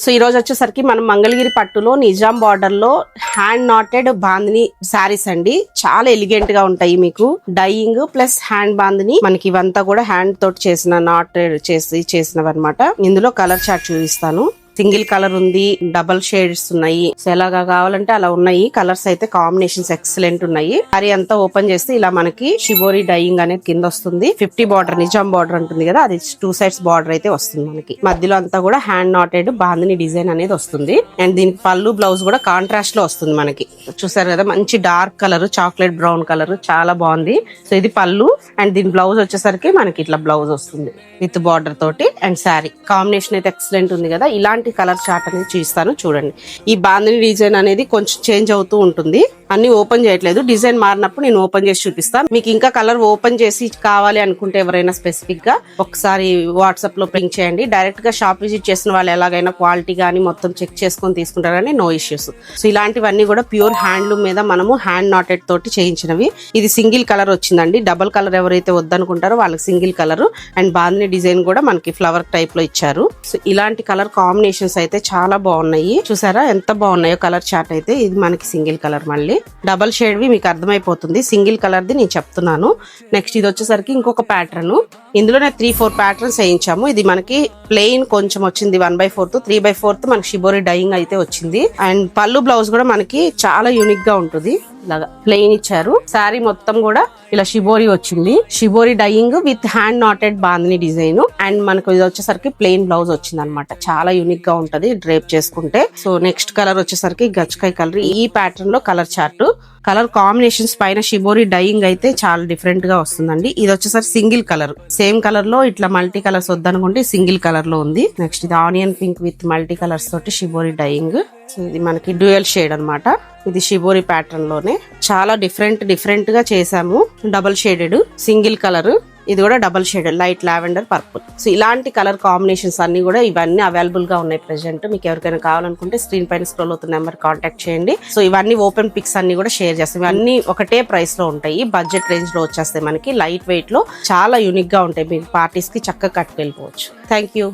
So ఈ రోజు వచ్చేసరికి మనం మంగళగిరి పట్టులో నిజాం బార్డర్ లో హ్యాండ్ నాటెడ్ బాందిని శారీస్ అండి. చాలా ఎలిగెంట్ గా ఉంటాయి. మీకు డైయింగ్ ప్లస్ హ్యాండ్ బాందిని, మనకి ఇవంతా కూడా హ్యాండ్ తోటి చేసిన నాటెడ్ చేసినవి అనమాట. ఇందులో కలర్ చార్ట్ చూపిస్తాను. సింగిల్ కలర్ ఉంది, డబల్ షేడ్స్ ఉన్నాయి. సో ఎలాగా కావాలంటే అలా ఉన్నాయి. కలర్స్ అయితే కాంబినేషన్స్ ఎక్సలెంట్ ఉన్నాయి. సారీ అంతా ఓపెన్ చేస్తే ఇలా మనకి షిబోరి డైయింగ్ అనేది కింద వస్తుంది. 50 బార్డర్ నిజాం బార్డర్ ఉంటుంది కదా, అది 2 సైడ్స్ బార్డర్ అయితే వస్తుంది మనకి. మధ్యలో అంతా కూడా హ్యాండ్ నాటెడ్ బాందిని డిజైన్ అనేది వస్తుంది. అండ్ దీనికి పళ్ళు బ్లౌజ్ కూడా కాంట్రాస్ట్ లో వస్తుంది మనకి. చూసారు కదా, మంచి dark colour, chocolate brown colour, చాలా బాగుంది. సో ఇది పళ్ళు. అండ్ దీని బ్లౌజ్ వచ్చేసరికి మనకి ఇట్లా బ్లౌజ్ వస్తుంది విత్ బార్డర్ తోటి. అండ్ శారీ కాంబినేషన్ అయితే ఎక్సలెంట్ ఉంది కదా. ఇలాంటి కలర్ చార్ట్ అనేది చూస్తాను చూడండి. ఈ బాందిని డిజైన్ అనేది కొంచెం చేంజ్ అవుతూ ఉంటుంది. అన్ని ఓపెన్ చేయట్లేదు, డిజైన్ మారినప్పుడు నేను ఓపెన్ చేసి చూపిస్తాను. మీకు ఇంకా కలర్ ఓపెన్ చేసి కావాలి అనుకుంటే ఎవరైనా స్పెసిఫిక్ గా ఒకసారి వాట్సాప్ లో పింక్ చేయండి. డైరెక్ట్ గా షాప్ విజిట్ చేసిన వాళ్ళు ఎలాగైనా క్వాలిటీ గానీ మొత్తం చెక్ చేసుకొని తీసుకుంటారు కానీ నో ఇష్యూస్. సో ఇలాంటివన్నీ కూడా ప్యూర్ హ్యాండ్లూమ్ మీద మనము హ్యాండ్ నాటెడ్ తోటి చేయించినవి. ఇది సింగిల్ కలర్ వచ్చిందండి. డబుల్ కలర్ ఎవరైతే వద్దనుకుంటారో వాళ్ళకి single colour. And bandhani design కూడా మనకి ఫ్లవర్ టైప్ లో ఇచ్చారు. సో ఇలాంటి కలర్ కాంబినేషన్స్ అయితే చాలా బాగున్నాయి. చూసారా ఎంత బాగున్నాయో కలర్ చార్ట్ అయితే. ఇది మనకి సింగిల్ కలర్, మళ్ళీ డబల్ షేడ్ వి మీకు అర్థమైపోతుంది. సింగిల్ కలర్ ది నేను చెప్తున్నాను. నెక్స్ట్ ఇది వచ్చేసరికి ఇంకొక ప్యాటర్న్. ఇందులోనే 3-4 ప్యాటర్న్స్ వేయించాము. ఇది మనకి ప్లెయిన్ కొంచెం వచ్చింది 1/4, 3/4 మనకి షిబోరి డైయింగ్ అయితే వచ్చింది. అండ్ పళ్ళు బ్లౌజ్ కూడా మనకి చాలా యూనిక్ గా ఉంటుంది. ఇలాగా ప్లెయిన్ ఇచ్చారు. శారీ మొత్తం కూడా ఇలా షిబోరి వచ్చింది. Shibori dyeing with hand knotted bandhani design. And మనకు ఇది వచ్చేసరికి ప్లెయిన్ బ్లౌజ్ వచ్చింది అనమాట. చాలా యూనిక్ గా ఉంటది డ్రేప్ చేసుకుంటే. సో నెక్స్ట్ కలర్ వచ్చేసరికి గచ్చకాయ కలర్. ఈ ప్యాటర్న్ లో కలర్ చార్ట్, కలర్ కాంబినేషన్స్ పైన షిబోరి డైయింగ్ అయితే చాలా డిఫరెంట్ గా వస్తుందండి. ఇది వచ్చేసరికి సింగిల్ కలర్, సేమ్ కలర్ లో ఇట్లా మల్టీ కలర్స్ వద్దనుకుంటే సింగిల్ కలర్ లో ఉంది. నెక్స్ట్ ఇది onion pink with multi colours తోటి షిబోరి డైయింగ్. ఇది మనకి డ్యూయల్ షేడ్ అన్నమాట. ఇది షిబోరి ప్యాటర్న్ లోనే చాలా డిఫరెంట్ గా చేసాము. డబల్ షేడెడ్ సింగిల్ కలర్, ఇది కూడా double shade light lavender purple. So ఇలాంటి కలర్ కాంబినేషన్స్ అన్ని కూడా ఇవన్నీ అవైలబుల్ గా ఉన్నాయి ప్రెసెంట్. మీకు ఎవరికైనా కావాలనుకుంటే స్క్రీన్ పైన స్క్రోల్ అవుతున్న నెంబర్ కాంటాక్ట్ చేయండి. సో ఇవన్నీ ఓపెన్ పిక్స్ అన్ని కూడా షేర్ చేస్తాం. ఇవన్నీ ఒకటే ప్రైస్ లో ఉంటాయి. బడ్జెట్ రేంజ్ లో వచ్చేస్తాయి మనకి. లైట్ వెయిట్ లో చాలా యూనిక్ గా ఉంటాయి. మీకు పార్టీస్ కి చక్కగా కట్టుకెళ్ళిపోవచ్చు. Thank you.